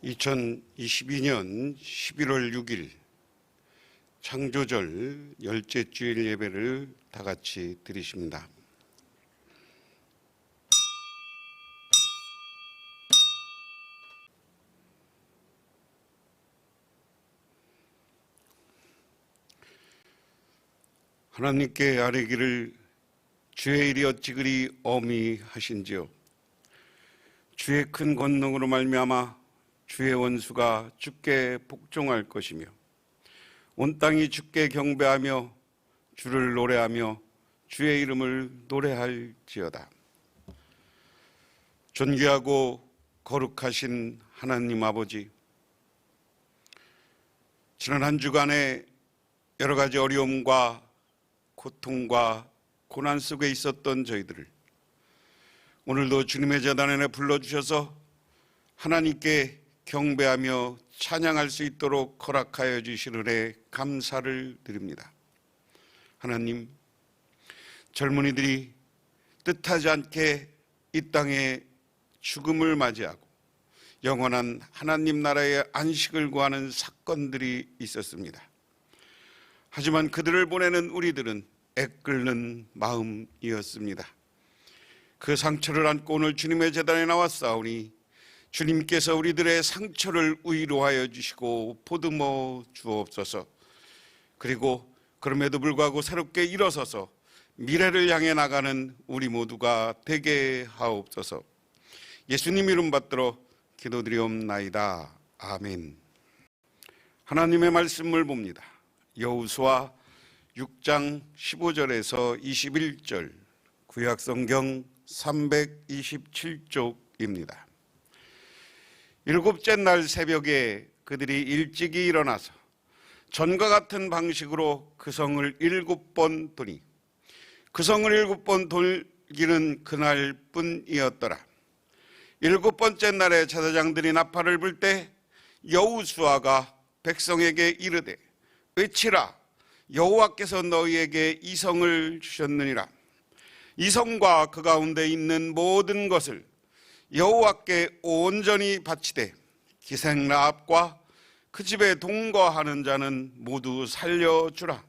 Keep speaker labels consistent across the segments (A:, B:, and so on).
A: 2022년 11월 6일 창조절 열째 주일 예배를 다 같이 드리십니다. 하나님께 아뢰기를 주의 일이 어찌 그리 엄히 하신지요. 주의 큰 권능으로 말미암아 주의 원수가 주께 복종할 것이며 온 땅이 주께 경배하며 주를 노래하며 주의 이름을 노래할지어다. 존귀하고 거룩하신 하나님 아버지, 지난 한 주간에 여러 가지 어려움과 고통과 고난 속에 있었던 저희들을 오늘도 주님의 제단에 불러주셔서 하나님께 경배하며 찬양할 수 있도록 허락하여 주신 은혜에 감사를 드립니다. 하나님, 젊은이들이 뜻하지 않게 이 땅에 죽음을 맞이하고 영원한 하나님 나라의 안식을 구하는 사건들이 있었습니다. 하지만 그들을 보내는 우리들은 애끓는 마음이었습니다. 그 상처를 안고 오늘 주님의 제단에 나왔사오니 주님께서 우리들의 상처를 위로하여 주시고 보듬어 주옵소서. 그리고 그럼에도 불구하고 새롭게 일어서서 미래를 향해 나가는 우리 모두가 되게 하옵소서. 예수님 이름 받들어 기도드리옵나이다. 아멘. 하나님의 말씀을 봅니다. 여호수아 6장 15절에서 21절, 구약성경 327쪽입니다. 일곱째 날 새벽에 그들이 일찍이 일어나서 전과 같은 방식으로 그 성을 7번 도니 그 성을 7번 돌기는 그날뿐이었더라. 7번째 날에 제사장들이 나팔을 불 때 여호수아가 백성에게 이르되 외치라, 여호와께서 너희에게 이 성을 주셨느니라. 이 성과 그 가운데 있는 모든 것을 여호와께 온전히 바치되 기생라합과 그 집에 동거하는 자는 모두 살려주라.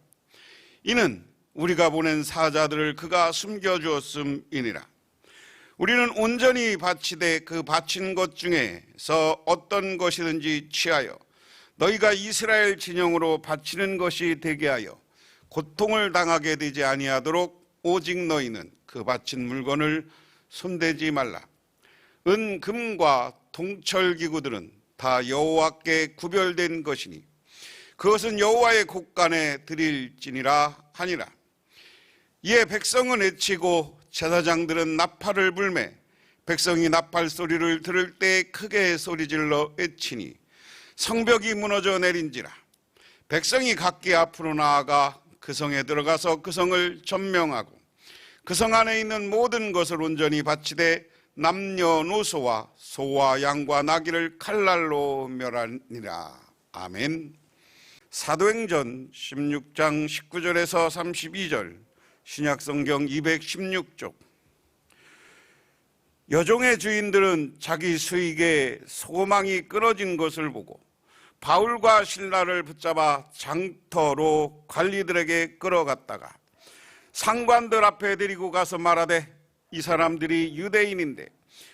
A: 이는 우리가 보낸 사자들을 그가 숨겨주었음이니라. 우리는 온전히 바치되 그 바친 것 중에서 어떤 것이든지 취하여 너희가 이스라엘 진영으로 바치는 것이 되게 하여 고통을 당하게 되지 아니하도록 오직 너희는 그 바친 물건을 손대지 말라. 은, 금과 동철 기구들은 다 여호와께 구별된 것이니 그것은 여호와의 곳간에 드릴지니라 하니라. 이에 백성은 외치고 제사장들은 나팔을 불매 백성이 나팔 소리를 들을 때 크게 소리질러 외치니 성벽이 무너져 내린지라. 백성이 각기 앞으로 나아가 그 성에 들어가서 그 성을 점명하고 그 성 안에 있는 모든 것을 온전히 바치되 남녀노소와 소와 양과 나귀를 칼날로 멸하니라. 아멘. 사도행전 16장 19절에서 32절, 신약성경 216쪽. 여종의 주인들은 자기 수익에 소망이 끊어진 것을 보고 바울과 실라를 붙잡아 장터로 관리들에게 끌어갔다가 상관들 앞에 데리고 가서 말하되 이 사람들이 유대인인데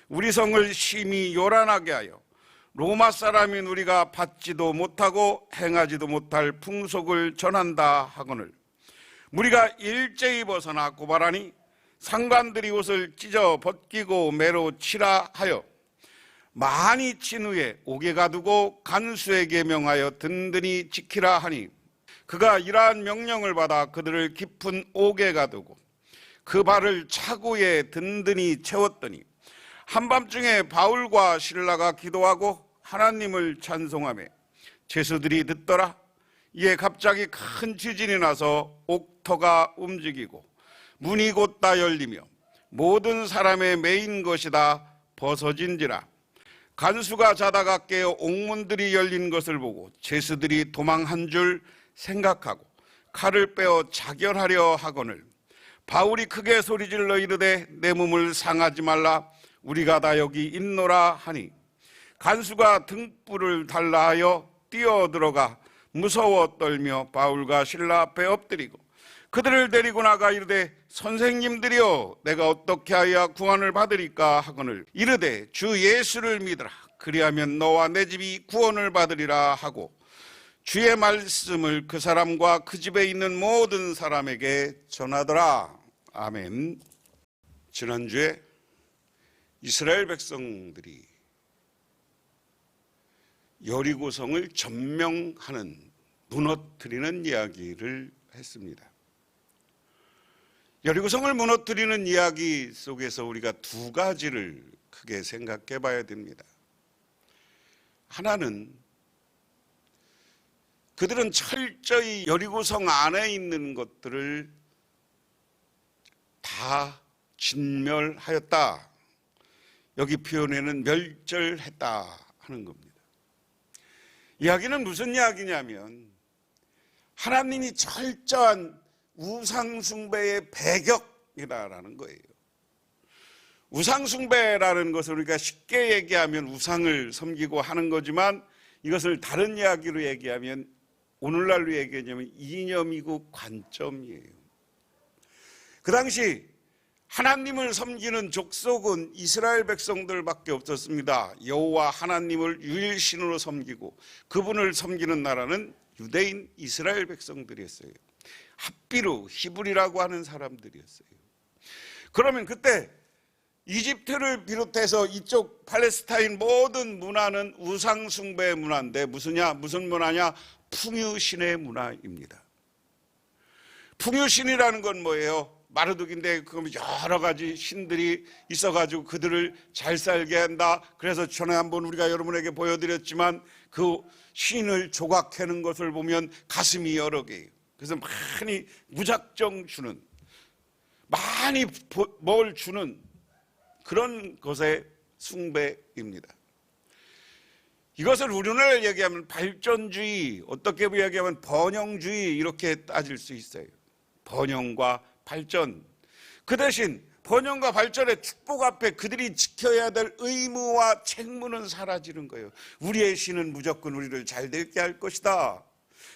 A: 우리 성을 심히 요란하게 하여 로마 사람인 우리가 받지도 못하고 행하지도 못할 풍속을 전한다 하거늘 우리가 일제히 벗어나 고발하니 상관들이 옷을 찢어 벗기고 매로 치라 하여 많이 친 후에 옥에 가두고 간수에게 명하여 든든히 지키라 하니 그가 이러한 명령을 받아 그들을 깊은 옥에 가두고 그 발을 차고에 든든히 채웠더니 한밤중에 바울과 실라가 기도하고 하나님을 찬송하며 제수들이 듣더라. 이에 갑자기 큰 지진이 나서 옥터가 움직이고 문이 곧다 열리며 모든 사람의 메인 것이 다 벗어진지라. 간수가 자다가 깨어 옥문들이 열린 것을 보고 제수들이 도망한 줄 생각하고 칼을 빼어 자결하려 하거늘 바울이 크게 소리질러 이르되 내 몸을 상하지 말라, 우리가 다 여기 있노라 하니 간수가 등불을 달라 하여 뛰어들어가 무서워 떨며 바울과 실라 앞에 엎드리고 그들을 데리고 나가 이르되 선생님들이여 내가 어떻게 하여 구원을 받으리까 하거늘 이르되 주 예수를 믿으라 그리하면 너와 내 집이 구원을 받으리라 하고 주의 말씀을 그 사람과 그 집에 있는 모든 사람에게 전하더라. 아멘. 지난주에 이스라엘 백성들이 여리고성을 점령하는, 무너뜨리는 이야기를 했습니다. 여리고성을 무너뜨리는 이야기 속에서 우리가 두 가지를 크게 생각해 봐야 됩니다. 하나는 그들은 철저히 여리고성 안에 있는 것들을 다 진멸하였다. 여기 표현에는 멸절했다 하는 겁니다. 이야기는 무슨 이야기냐면 하나님이 철저한 우상숭배의 배격이다라는 거예요. 우상숭배라는 것을 우리가 쉽게 얘기하면 우상을 섬기고 하는 거지만 이것을 다른 이야기로 얘기하면 오늘날로 얘기하자면 이념이고 관점이에요. 그 당시 하나님을 섬기는 족속은 이스라엘 백성들밖에 없었습니다. 여호와 하나님을 유일신으로 섬기고 그분을 섬기는 나라는 유대인 이스라엘 백성들이었어요. 합비루, 히브리라고 하는 사람들이었어요. 그러면 그때 이집트를 비롯해서 이쪽 팔레스타인 모든 문화는 우상숭배의 문화인데 무슨 문화냐? 풍유신의 문화입니다. 풍유신이라는 건 뭐예요? 마르둑인데 그 여러 가지 신들이 있어가지고 그들을 잘 살게 한다. 그래서 전에 한번 우리가 여러분에게 보여드렸지만 그 신을 조각하는 것을 보면 가슴이 여러 개예요. 그래서 많이 무작정 주는, 많이 뭘 주는 그런 것의 숭배입니다. 이것을 우리나라로 얘기하면 발전주의, 어떻게 얘기하면 번영주의 이렇게 따질 수 있어요. 번영과 발전. 그 대신 번영과 발전의 축복 앞에 그들이 지켜야 될 의무와 책무는 사라지는 거예요. 우리의 신은 무조건 우리를 잘 되게 할 것이다.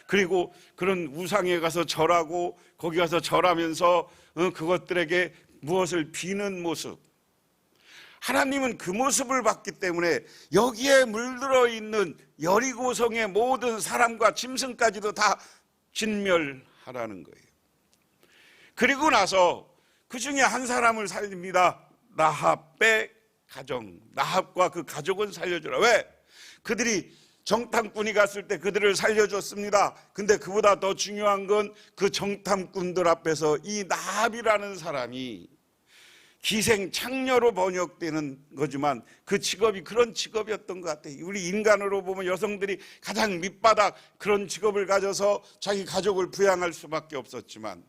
A: 그리고 그런 우상에 가서 절하고 거기 가서 절하면서 그것들에게 무엇을 비는 모습. 하나님은 그 모습을 봤기 때문에 여기에 물들어 있는 여리고성의 모든 사람과 짐승까지도 다 진멸하라는 거예요. 그리고 나서 그 중에 한 사람을 살립니다. 라합의 가정, 라합과 그 가족은 살려주라. 왜? 그들이 정탐꾼이 갔을 때 그들을 살려줬습니다. 근데 그보다 더 중요한 건 그 정탐꾼들 앞에서 이 라합이라는 사람이 기생창녀로 번역되는 거지만 그 직업이 그런 직업이었던 것 같아요. 우리 인간으로 보면 여성들이 가장 밑바닥 그런 직업을 가져서 자기 가족을 부양할 수밖에 없었지만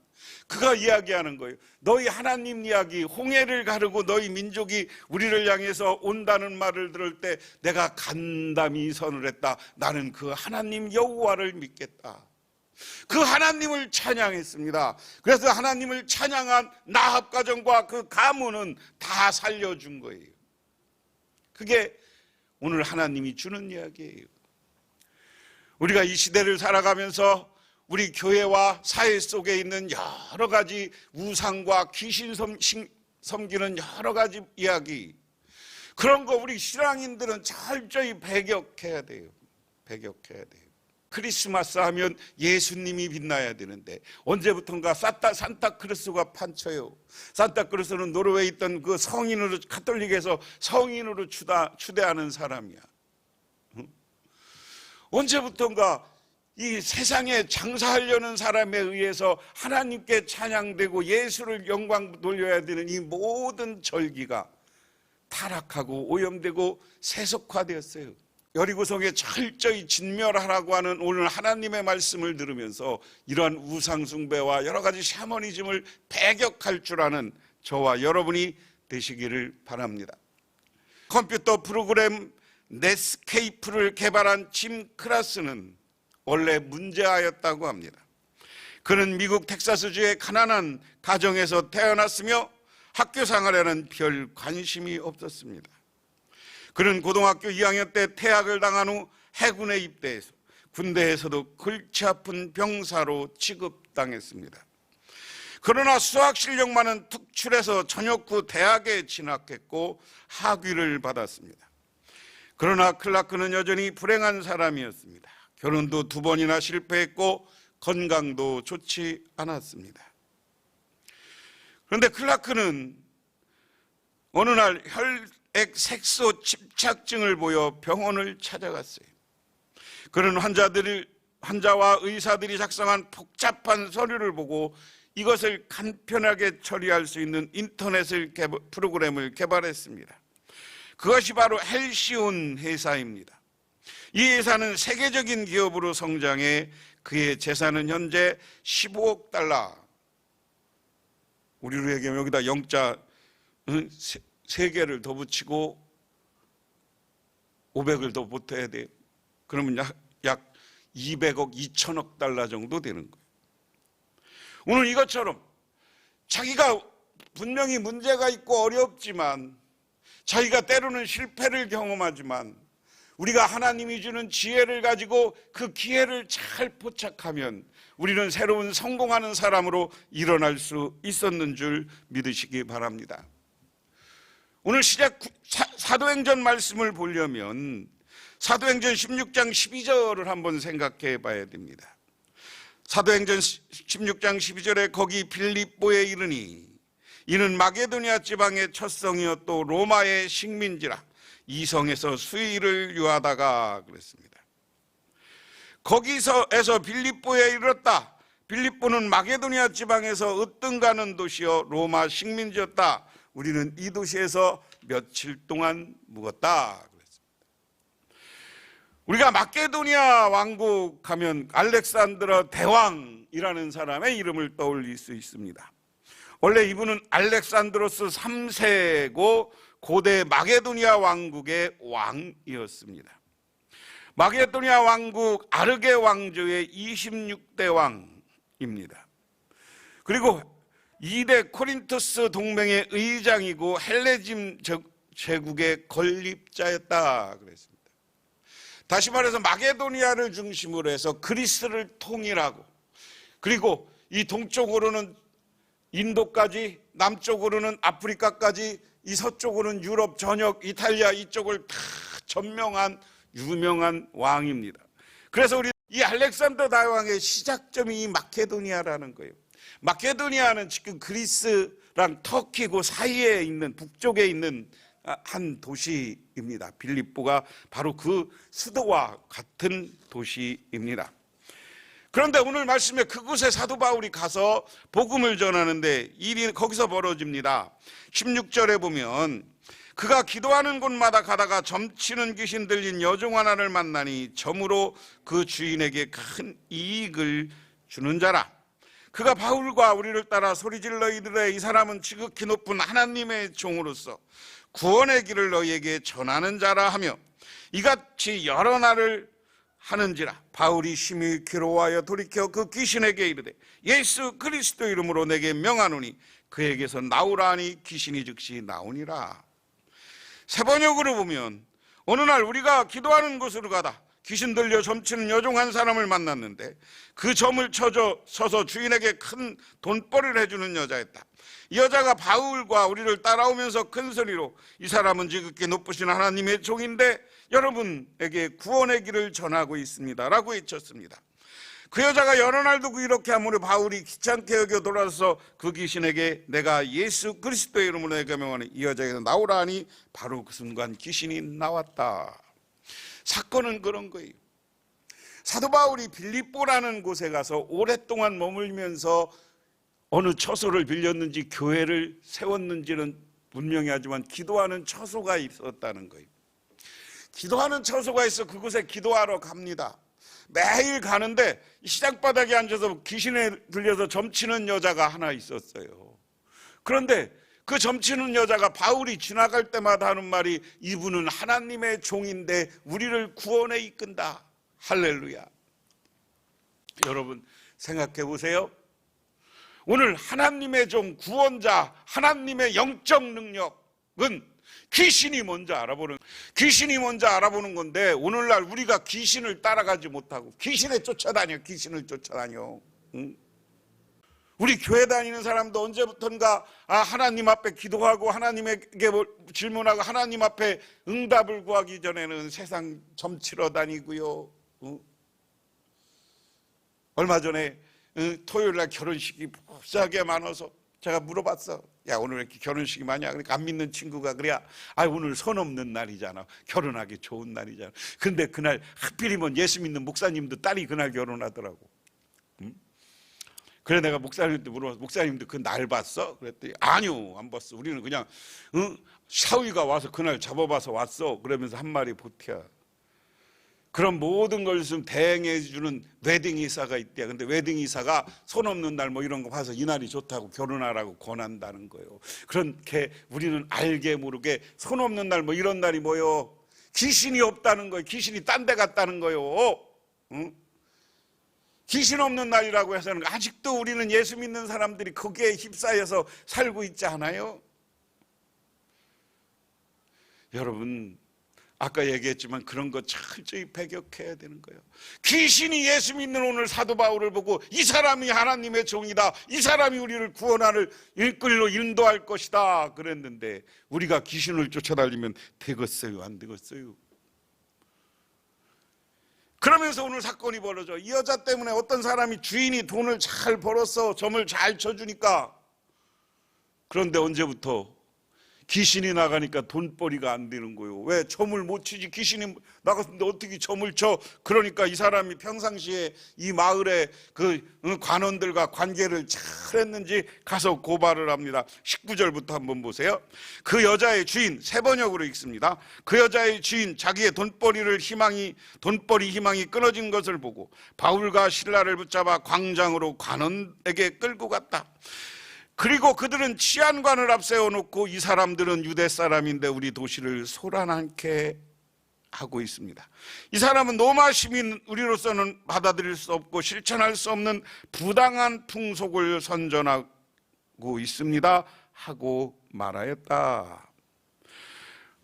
A: 그가 이야기하는 거예요. 너희 하나님 이야기, 홍해를 가르고 너희 민족이 우리를 향해서 온다는 말을 들을 때 내가 간담이 선을 했다. 나는 그 하나님 여호와를 믿겠다. 그 하나님을 찬양했습니다. 그래서 하나님을 찬양한 라합 가정과 그 가문은 다 살려준 거예요. 그게 오늘 하나님이 주는 이야기예요. 우리가 이 시대를 살아가면서 우리 교회와 사회 속에 있는 여러 가지 우상과 귀신 섬기는 여러 가지 이야기, 그런 거 우리 신앙인들은 철저히 배격해야 돼요. 배격해야 돼요. 크리스마스 하면 예수님이 빛나야 되는데 언제부턴가 산타크루스가 판쳐요. 산타크루스는 노르웨이에 있던 그 성인으로, 가톨릭에서 성인으로 추대하는 사람이야. 언제부턴가 이 세상에 장사하려는 사람에 의해서 하나님께 찬양되고 예수를 영광 돌려야 되는 이 모든 절기가 타락하고 오염되고 세속화되었어요. 여리고성에 철저히 진멸하라고 하는 오늘 하나님의 말씀을 들으면서 이러한 우상숭배와 여러 가지 샤머니즘을 배격할 줄 아는 저와 여러분이 되시기를 바랍니다. 컴퓨터 프로그램 넷스케이프를 개발한 짐 크라스는 원래 문제아였다고 합니다. 그는 미국 텍사스주의 가난한 가정에서 태어났으며 학교 생활에는 별 관심이 없었습니다. 그는 고등학교 2학년 때 퇴학을 당한 후 해군에 입대해서 군대에서도 골치 아픈 병사로 취급당했습니다. 그러나 수학 실력만은 특출해서 전역 후 대학에 진학했고 학위를 받았습니다. 그러나 클라크는 여전히 불행한 사람이었습니다. 결혼도 2번이나 실패했고 건강도 좋지 않았습니다. 그런데 클라크는 어느 날 혈액 색소 침착증을 보여 병원을 찾아갔어요. 그는 환자와 의사들이 작성한 복잡한 서류를 보고 이것을 간편하게 처리할 수 있는 인터넷 프로그램을 개발했습니다. 그것이 바로 헬시온 회사입니다. 이 회사는 세계적인 기업으로 성장해 그의 재산은 현재 15억 달러. 우리로 얘기하면 여기다 영자 3개를 더 붙이고 500을 더 보태야 돼요. 그러면 약 200억, 2천억 달러 정도 되는 거예요. 오늘 이것처럼 자기가 분명히 문제가 있고 어렵지만, 자기가 때로는 실패를 경험하지만, 우리가 하나님이 주는 지혜를 가지고 그 기회를 잘 포착하면 우리는 새로운 성공하는 사람으로 일어날 수 있었는 줄 믿으시기 바랍니다. 오늘 시작 사도행전 말씀을 보려면 사도행전 16장 12절을 한번 생각해 봐야 됩니다. 사도행전 16장 12절에 거기 빌립보에 이르니 이는 마게도니아 지방의 첫 성이었고 로마의 식민지라 이 성에서 수의를 유하다가 그랬습니다. 거기서에서 빌립보에 이르렀다. 빌립보는 마게도니아 지방에서 으뜸가는 도시여 로마 식민지였다. 우리는 이 도시에서 며칠 동안 묵었다. 우리가 마케도니아 왕국 하면 알렉산드로 대왕이라는 사람의 이름을 떠올릴 수 있습니다. 원래 이분은 알렉산드로스 3세고 고대 마게도니아 왕국의 왕이었습니다. 마게도니아 왕국 아르게 왕조의 26대 왕입니다. 그리고 2대 코린토스 동맹의 의장이고 헬레짐 제국의 건립자였다 그랬습니다. 다시 말해서 마게도니아를 중심으로 해서 그리스를 통일하고, 그리고 이 동쪽으로는 인도까지, 남쪽으로는 아프리카까지, 이 서쪽으로는 유럽 전역, 이탈리아 이쪽을 다 점령한 유명한 왕입니다. 그래서 우리 이 알렉산더 다왕의 시작점이 이 마케도니아라는 거예요. 마케도니아는 지금 그리스랑 터키고 사이에 있는, 북쪽에 있는 한 도시입니다. 빌립보가 바로 그 수도와 같은 도시입니다. 그런데 오늘 말씀에 그곳에 사도 바울이 가서 복음을 전하는데 일이 거기서 벌어집니다. 16절에 보면 그가 기도하는 곳마다 가다가 점치는 귀신 들린 여종 하나를 만나니 점으로 그 주인에게 큰 이익을 주는 자라. 그가 바울과 우리를 따라 소리질러 이르되 이 사람은 지극히 높은 하나님의 종으로서 구원의 길을 너희에게 전하는 자라 하며 이같이 여러 날을 하는지라. 바울이 심히 괴로워하여 돌이켜 그 귀신에게 이르되 예수 그리스도 이름으로 내게 명하노니 그에게서 나오라 하니 귀신이 즉시 나오니라. 세번역으로 보면 어느 날 우리가 기도하는 곳으로 가다 귀신 들려 점치는 여종 한 사람을 만났는데 그 점을 쳐서 주인에게 큰 돈벌이를 해주는 여자였다. 이 여자가 바울과 우리를 따라오면서 큰 소리로 이 사람은 지극히 높으신 하나님의 종인데 여러분에게 구원의 길을 전하고 있습니다 라고 외쳤습니다. 그 여자가 여러 날도 이렇게 하므로 바울이 귀찮게 여겨 돌아서 그 귀신에게 내가 예수 그리스도의 이름으로 내가 명하니 이 여자에게서 나오라 하니 바로 그 순간 귀신이 나왔다. 사건은 그런 거예요. 사도 바울이 빌립보라는 곳에 가서 오랫동안 머물면서 어느 처소를 빌렸는지 교회를 세웠는지는 분명히 하지만 기도하는 처소가 있었다는 거예요. 기도하는 처소가 있어 그곳에 기도하러 갑니다. 매일 가는데 시장바닥에 앉아서 귀신에 들려서 점치는 여자가 하나 있었어요. 그런데 그 점치는 여자가 바울이 지나갈 때마다 하는 말이 이분은 하나님의 종인데 우리를 구원에 이끈다. 할렐루야. 여러분 생각해 보세요. 오늘 하나님의 종, 구원자, 하나님의 영적 능력은 귀신이 뭔지 알아보는 건데, 오늘날 우리가 귀신을 따라가지 못하고 귀신을 쫓아다녀. 응? 우리 교회 다니는 사람도 언제부턴가 하나님 앞에 기도하고 하나님에게 질문하고 하나님 앞에 응답을 구하기 전에는 세상 점치러 다니고요. 얼마 전에 토요일날 결혼식이 무지하게 많아서 제가 물어봤어. 야, 오늘 왜 이렇게 결혼식이 많냐? 그러니까 안 믿는 친구가 그래야, 오늘 선 없는 날이잖아, 결혼하기 좋은 날이잖아. 근데 그날 하필이면 예수 믿는 목사님도 딸이 그날 결혼하더라고. 그래 내가 목사님한테 물어봤어. 목사님도 그 날 봤어? 그랬더니 아니요, 안 봤어. 우리는 그냥 샤위가 와서 그날 잡아봐서 왔어. 그러면서 한 말이 보태야. 그런 모든 것을 대행해 주는 웨딩 이사가 있대요. 근데 웨딩 이사가 손 없는 날 뭐 이런 거 봐서 이 날이 좋다고 결혼하라고 권한다는 거예요. 그렇게 우리는 알게 모르게 손 없는 날 뭐 이런 날이 뭐요? 귀신이 없다는 거예요. 귀신이 딴 데 갔다는 거예요. 응? 귀신 없는 날이라고 해서는 아직도 우리는 예수 믿는 사람들이 거기에 휩싸여서 살고 있지 않아요? 여러분, 아까 얘기했지만 그런 거 철저히 배격해야 되는 거예요. 귀신이 예수 믿는 오늘 사도 바울을 보고 이 사람이 하나님의 종이다, 이 사람이 우리를 구원하는 일꾼로 인도할 것이다 그랬는데, 우리가 귀신을 쫓아다니면 되겠어요? 안 되겠어요? 그러면서 오늘 사건이 벌어져. 이 여자 때문에 어떤 사람이, 주인이 돈을 잘 벌어서 점을 잘 쳐주니까, 그런데 언제부터 귀신이 나가니까 돈벌이가 안 되는 거예요. 왜? 점을 못 치지. 귀신이 나갔는데 어떻게 점을 쳐? 그러니까 이 사람이 평상시에 이 마을의 그 관원들과 관계를 잘 했는지 가서 고발을 합니다. 19절부터 한번 보세요. 그 여자의 주인, 세 번역으로 읽습니다. 그 여자의 주인, 자기의 돈벌이 희망이 끊어진 것을 보고 바울과 실라를 붙잡아 광장으로 관원에게 끌고 갔다. 그리고 그들은 치안관을 앞세워놓고, 이 사람들은 유대 사람인데 우리 도시를 소란하게 하고 있습니다. 이 사람은 로마 시민, 우리로서는 받아들일 수 없고 실천할 수 없는 부당한 풍속을 선전하고 있습니다 하고 말하였다.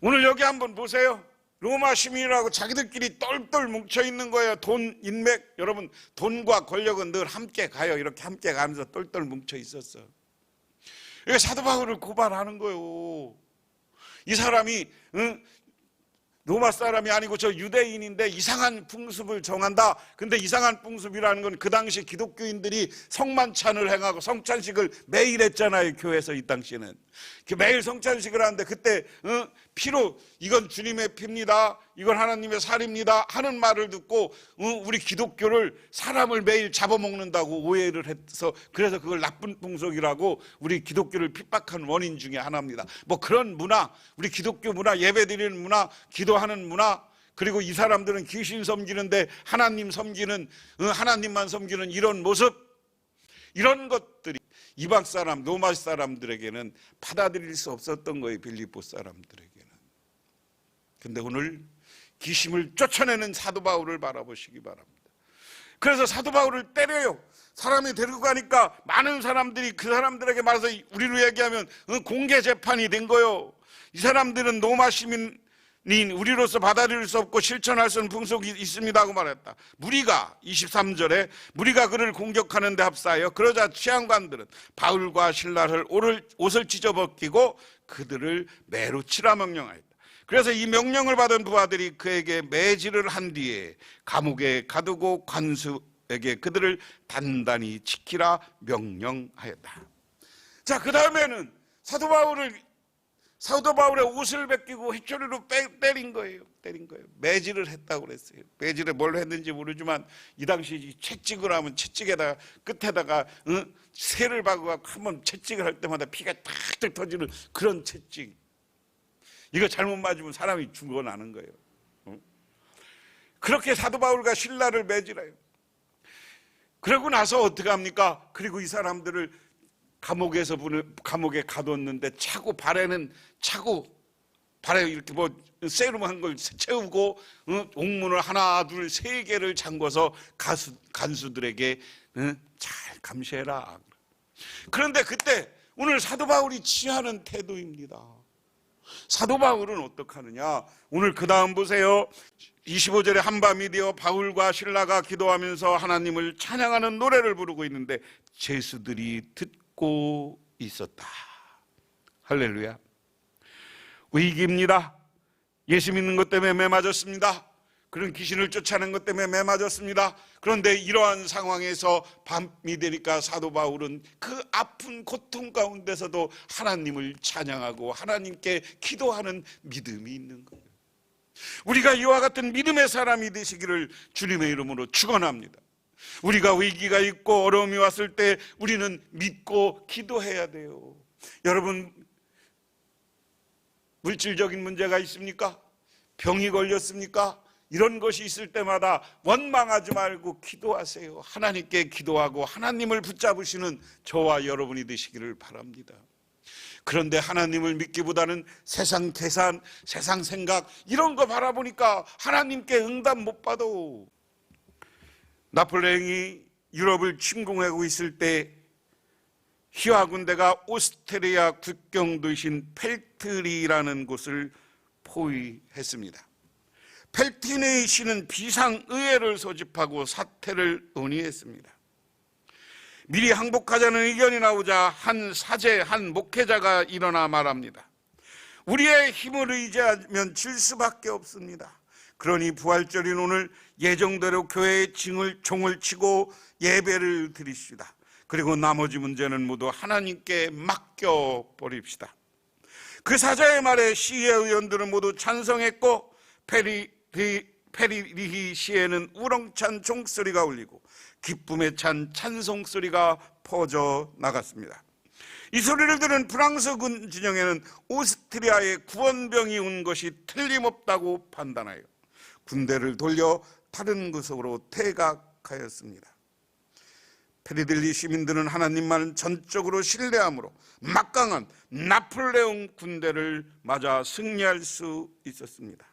A: 오늘 여기 한번 보세요. 로마 시민이라고 자기들끼리 똘똘 뭉쳐있는 거예요. 돈, 인맥. 여러분, 돈과 권력은 늘 함께 가요. 이렇게 함께 가면서 똘똘 뭉쳐 있었어. 사도 바울을 고발하는 거예요. 이 사람이 로마 사람이 아니고 저 유대인인데 이상한 풍습을 정한다. 근데 이상한 풍습이라는 건 그 당시 기독교인들이 성만찬을 행하고 성찬식을 매일 했잖아요. 교회에서 이 당시에는 매일 성찬식을 하는데, 그때 피로, 이건 주님의 피입니다, 이건 하나님의 살입니다 하는 말을 듣고 우리 기독교를, 사람을 매일 잡아먹는다고 오해를 해서, 그래서 그걸 나쁜 풍속이라고 우리 기독교를 핍박한 원인 중에 하나입니다. 뭐 그런 문화, 우리 기독교 문화, 예배드리는 문화, 기도하는 문화, 그리고 이 사람들은 귀신 섬기는데 하나님만 섬기는 이런 모습, 이런 것들이 이방 사람, 로마 사람들에게는 받아들일 수 없었던 거예요. 빌립보 사람들에게는. 근데 오늘 귀신을 쫓아내는 사도 바울을 바라보시기 바랍니다. 그래서 사도 바울을 때려요. 사람이 데리고 가니까 많은 사람들이 그 사람들에게 말해서, 우리로 얘기하면 공개 재판이 된 거예요. 이 사람들은 로마 시민인 우리로서 받아들일 수 없고 실천할 수 없는 풍속이 있습니다 하고 말했다. 무리가, 23절에 무리가 그를 공격하는 데 합사하여, 그러자 치안관들은 바울과 실라를 옷을 찢어벗기고 그들을 매로 치라 명령하였다. 그래서 이 명령을 받은 부하들이 그에게 매질을 한 뒤에 감옥에 가두고 관수에게 그들을 단단히 지키라 명령하였다. 자, 그 다음에는 사도 바울의 옷을 벗기고 휘초리로 때린 거예요. 매질을 했다고 그랬어요. 매질에 뭘 했는지 모르지만, 이 당시 채찍을 하면 채찍에다가 끝에다가 새를 박아서 한번 채찍을 할 때마다 피가 탁탁 터지는 그런 채찍. 이거 잘못 맞으면 사람이 죽어나는 거예요. 그렇게 사도 바울과 실라를 매질해요. 그러고 나서 어떻게 합니까? 그리고 이 사람들을 감옥에 가뒀는데 발에 이렇게 뭐 세rum한 걸 채우고 옥문을 하나 둘 세 개를 잠궈서 간수들에게 잘 감시해라. 그런데 그때 오늘 사도 바울이 취하는 태도입니다. 사도 바울은 어떡하느냐? 오늘 그 다음 보세요. 25절에 한밤이 되어 바울과 실라가 기도하면서 하나님을 찬양하는 노래를 부르고 있는데 죄수들이 듣고 있었다. 할렐루야. 위기입니다. 예수 믿는 것 때문에 매 맞았습니다. 그런 귀신을 쫓아내는 것 때문에 매 맞았습니다. 그런데 이러한 상황에서 밤이 되니까 사도 바울은 그 아픈 고통 가운데서도 하나님을 찬양하고 하나님께 기도하는 믿음이 있는 거예요. 우리가 이와 같은 믿음의 사람이 되시기를 주님의 이름으로 축원합니다. 우리가 위기가 있고 어려움이 왔을 때 우리는 믿고 기도해야 돼요. 여러분, 물질적인 문제가 있습니까? 병이 걸렸습니까? 이런 것이 있을 때마다 원망하지 말고 기도하세요. 하나님께 기도하고 하나님을 붙잡으시는 저와 여러분이 되시기를 바랍니다. 그런데 하나님을 믿기보다는 세상 계산, 세상 생각 이런 거 바라보니까 하나님께 응답 못 받아. 나폴레옹이 유럽을 침공하고 있을 때 희화 군대가 오스트리아 국경 도시인 펠트리라는 곳을 포위했습니다. 펠티네이 씨는 비상의회를 소집하고 사태를 논의했습니다. 미리 항복하자는 의견이 나오자 한 사제, 한 목회자가 일어나 말합니다. 우리의 힘을 의지하면 질 수밖에 없습니다. 그러니 부활절인 오늘 예정대로 교회의 종을 치고 예배를 드립시다. 그리고 나머지 문제는 모두 하나님께 맡겨버립시다. 그 사자의 말에 시의 의원들은 모두 찬성했고 페리리히 시에는 우렁찬 종소리가 울리고 기쁨에 찬 찬송소리가 퍼져 나갔습니다. 이 소리를 들은 프랑스군 진영에는 오스트리아의 구원병이 온 것이 틀림없다고 판단하여 군대를 돌려 다른 곳으로 퇴각하였습니다. 페리들리 시민들은 하나님만 전적으로 신뢰함으로 막강한 나폴레옹 군대를 맞아 승리할 수 있었습니다.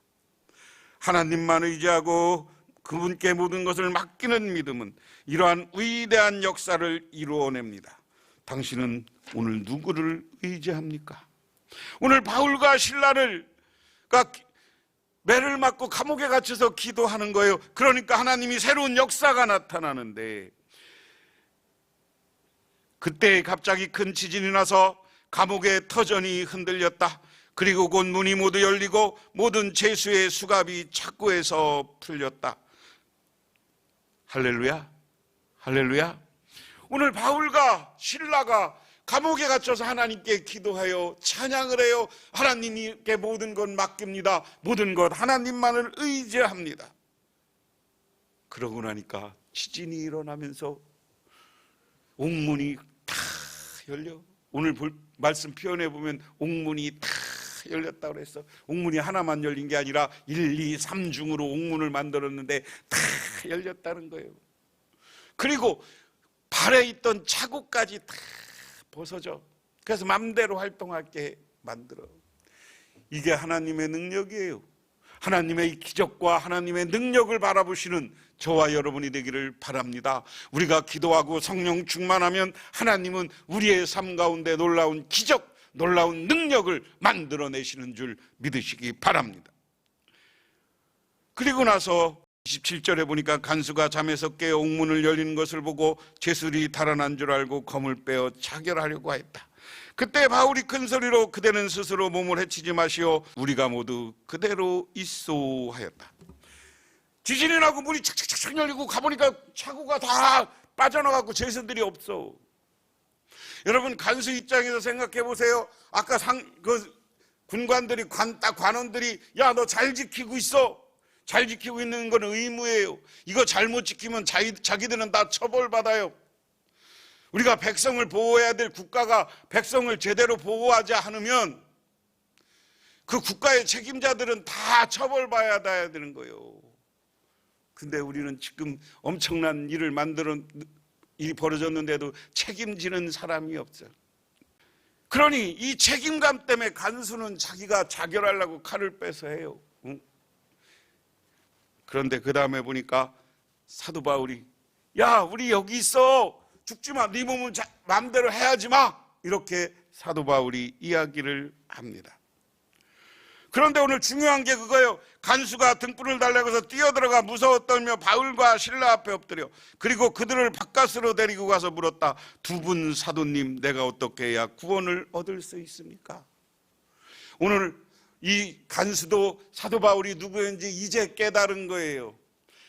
A: 하나님만 의지하고 그분께 모든 것을 맡기는 믿음은 이러한 위대한 역사를 이루어냅니다. 당신은 오늘 누구를 의지합니까? 오늘 바울과 실라를 매를 맞고 감옥에 갇혀서 기도하는 거예요. 그러니까 하나님이 새로운 역사가 나타나는데 그때 갑자기 큰 지진이 나서 감옥의 터전이 흔들렸다. 그리고 곧 문이 모두 열리고 모든 죄수의 수갑이 착고에서 풀렸다. 할렐루야, 할렐루야. 오늘 바울과 실라가 감옥에 갇혀서 하나님께 기도하여 찬양을 해요. 하나님께 모든 것 맡깁니다. 모든 것 하나님만을 의지합니다. 그러고 나니까 지진이 일어나면서 옥문이 다 열려. 오늘 말씀 표현해 보면 옥문이 다 열렸다고 그랬어. 옥문이 하나만 열린 게 아니라 1, 2, 3중으로 옥문을 만들었는데 다 열렸다는 거예요. 그리고 발에 있던 자국까지 다 벗어져. 그래서 맘대로 활동하게 만들어. 이게 하나님의 능력이에요. 하나님의 이 기적과 하나님의 능력을 바라보시는 저와 여러분이 되기를 바랍니다. 우리가 기도하고 성령 충만하면 하나님은 우리의 삶 가운데 놀라운 기적, 놀라운 능력을 만들어내시는 줄 믿으시기 바랍니다. 그리고 나서 27절에 보니까 간수가 잠에서 깨어 옥문을 열리는 것을 보고 죄수들이 달아난 줄 알고 검을 빼어 차결하려고 했다. 그때 바울이 큰 소리로 그대는 스스로 몸을 해치지 마시오. 우리가 모두 그대로 있소 하였다. 지진이 나고 문이 착착착 열리고 가보니까 차고가 다 빠져나가고 죄수들이 없어. 여러분 간수 입장에서 생각해 보세요. 아까 군관들이 관원들이 야 너 잘 지키고 있어. 잘 지키고 있는 건 의무예요. 이거 잘못 지키면 자기들은 다 처벌받아요. 우리가 백성을 보호해야 될 국가가 백성을 제대로 보호하지 않으면 그 국가의 책임자들은 다 처벌받아야 되는 거예요. 근데 우리는 지금 엄청난 일이 벌어졌는데도 책임지는 사람이 없어요. 그러니 이 책임감 때문에 간수는 자기가 자결하려고 칼을 빼서 해요. 응? 그런데 그 다음에 보니까 사도 바울이 야 우리 여기 있어. 죽지 마. 네 몸은 마음대로 해야지 마. 이렇게 사도 바울이 이야기를 합니다. 그런데 오늘 중요한 게 그거예요. 간수가 등불을 달래고서 뛰어들어가 무서워 떨며 바울과 실라 앞에 엎드려 그리고 그들을 바깥으로 데리고 가서 물었다. 두 분 사도님, 내가 어떻게 해야 구원을 얻을 수 있습니까? 오늘 이 간수도 사도 바울이 누구였는지 이제 깨달은 거예요.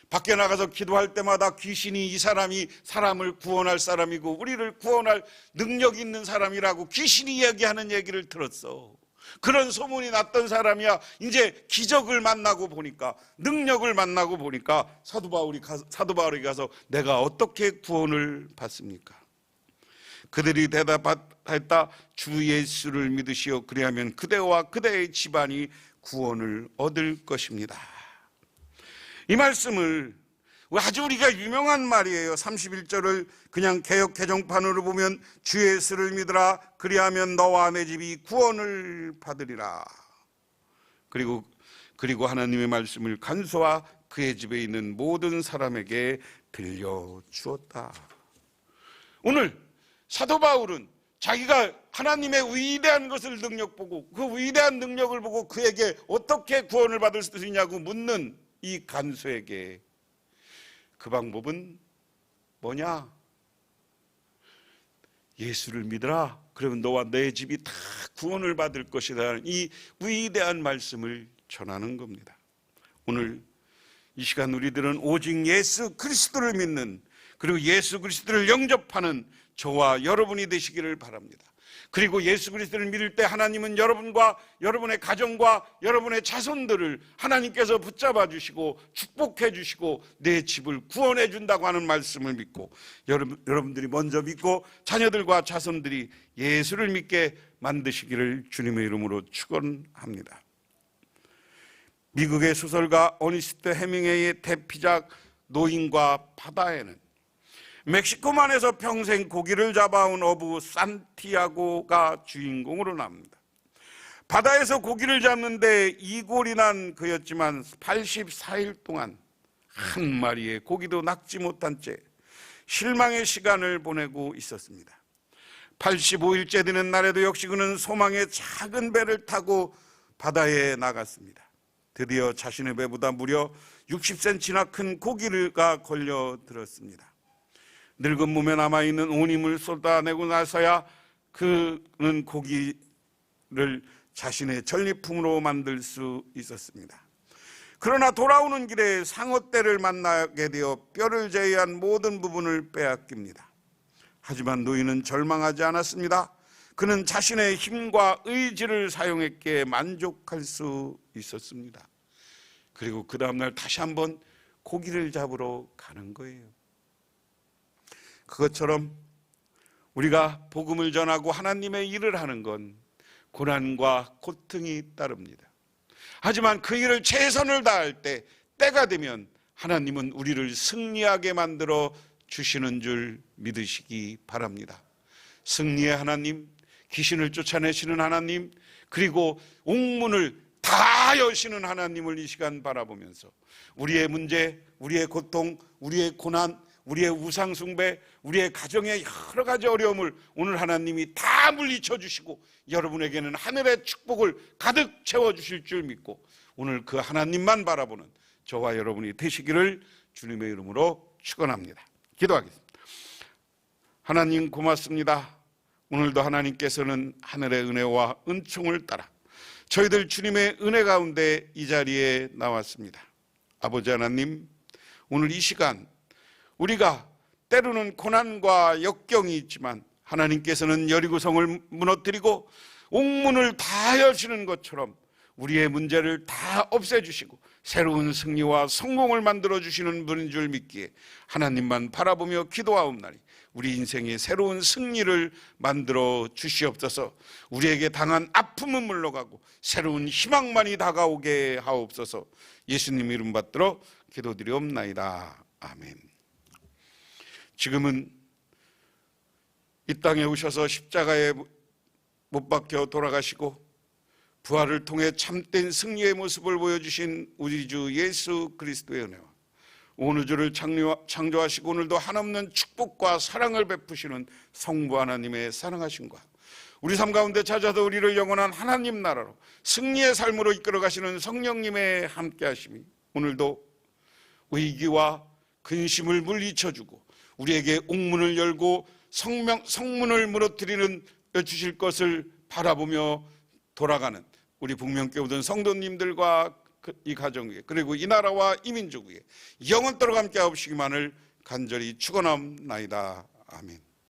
A: 밖에 나가서 기도할 때마다 귀신이 이 사람이 사람을 구원할 사람이고 우리를 구원할 능력 있는 사람이라고 귀신이 얘기하는 얘기를 들었어. 그런 소문이 났던 사람이야. 이제 기적을 만나고 보니까, 능력을 만나고 보니까 사도 바울이 가서 내가 어떻게 구원을 받습니까? 그들이 대답했다. 주 예수를 믿으시오. 그리하면 그대와 그대의 집안이 구원을 얻을 것입니다. 이 말씀을 아주 우리가 유명한 말이에요. 31절을 그냥 개역 개정판으로 보면 주 예수를 믿으라. 그리하면 너와 내 집이 구원을 받으리라. 그리고 하나님의 말씀을 간수와 그의 집에 있는 모든 사람에게 들려주었다. 오늘 사도 바울은 자기가 하나님의 위대한 것을 보고 그 위대한 능력을 보고 그에게 어떻게 구원을 받을 수 있냐고 묻는 이 간수에게 그 방법은 뭐냐? 예수를 믿으라. 그러면 너와 내 집이 다 구원을 받을 것이다. 이 위대한 말씀을 전하는 겁니다. 오늘 이 시간 우리들은 오직 예수 그리스도를 믿는, 그리고 예수 그리스도를 영접하는 저와 여러분이 되시기를 바랍니다. 그리고 예수 그리스도를 믿을 때 하나님은 여러분과 여러분의 가정과 여러분의 자손들을 하나님께서 붙잡아 주시고 축복해 주시고 내 집을 구원해 준다고 하는 말씀을 믿고 여러분들이 먼저 믿고 자녀들과 자손들이 예수를 믿게 만드시기를 주님의 이름으로 축원합니다. 미국의 소설가 어니스트 해밍웨이의 대피작 노인과 바다에는 멕시코만에서 평생 고기를 잡아온 어부 산티아고가 주인공으로 나옵니다. 바다에서 고기를 잡는데 이골이 난 그였지만 84일 동안 한 마리의 고기도 낚지 못한 채 실망의 시간을 보내고 있었습니다. 85일째 되는 날에도 역시 그는 소망의 작은 배를 타고 바다에 나갔습니다. 드디어 자신의 배보다 무려 60cm나 큰 고기가 걸려들었습니다. 늙은 몸에 남아있는 온 힘을 쏟아내고 나서야 그는 고기를 자신의 전리품으로 만들 수 있었습니다. 그러나 돌아오는 길에 상어떼를 만나게 되어 뼈를 제외한 모든 부분을 빼앗깁니다. 하지만 노인은 절망하지 않았습니다. 그는 자신의 힘과 의지를 사용했기에 만족할 수 있었습니다. 그리고 그 다음날 다시 한번 고기를 잡으러 가는 거예요. 그것처럼 우리가 복음을 전하고 하나님의 일을 하는 건 고난과 고통이 따릅니다. 하지만 그 일을 최선을 다할 때 때가 되면 하나님은 우리를 승리하게 만들어 주시는 줄 믿으시기 바랍니다. 승리의 하나님, 귀신을 쫓아내시는 하나님, 그리고 옥문을 다 여시는 하나님을 이 시간 바라보면서 우리의 문제, 우리의 고통, 우리의 고난, 우리의 우상숭배, 우리의 가정의 여러 가지 어려움을 오늘 하나님이 다 물리쳐 주시고 여러분에게는 하늘의 축복을 가득 채워주실 줄 믿고 오늘 그 하나님만 바라보는 저와 여러분이 되시기를 주님의 이름으로 축원합니다. 기도하겠습니다. 하나님 고맙습니다. 오늘도 하나님께서는 하늘의 은혜와 은총을 따라 저희들 주님의 은혜 가운데 이 자리에 나왔습니다. 아버지 하나님, 오늘 이 시간 우리가 때로는 고난과 역경이 있지만 하나님께서는 여리고성을 무너뜨리고 옥문을 다 여시는 것처럼 우리의 문제를 다 없애주시고 새로운 승리와 성공을 만들어주시는 분인 줄 믿기에 하나님만 바라보며 기도하옵나니 우리 인생의 새로운 승리를 만들어 주시옵소서. 우리에게 당한 아픔은 물러가고 새로운 희망만이 다가오게 하옵소서. 예수님 이름 받들어 기도드리옵나이다. 아멘. 지금은 이 땅에 오셔서 십자가에 못 박혀 돌아가시고 부활을 통해 참된 승리의 모습을 보여주신 우리 주 예수 그리스도의 은혜와 온 우주를 창조하시고 오늘도 한없는 축복과 사랑을 베푸시는 성부 하나님의 사랑하심과 우리 삶 가운데 찾아서 우리를 영원한 하나님 나라로 승리의 삶으로 이끌어 가시는 성령님의 함께 하심이 오늘도 위기와 근심을 물리쳐주고 우리에게 옥문을 열고 성문을 무너뜨리는 주실 것을 바라보며 돌아가는 우리 북명교회 모든 성도님들과 이 가정 위에 그리고 이 나라와 이 민족 위에 영원토록 함께 하시기만을 간절히 축원합나이다. 아멘.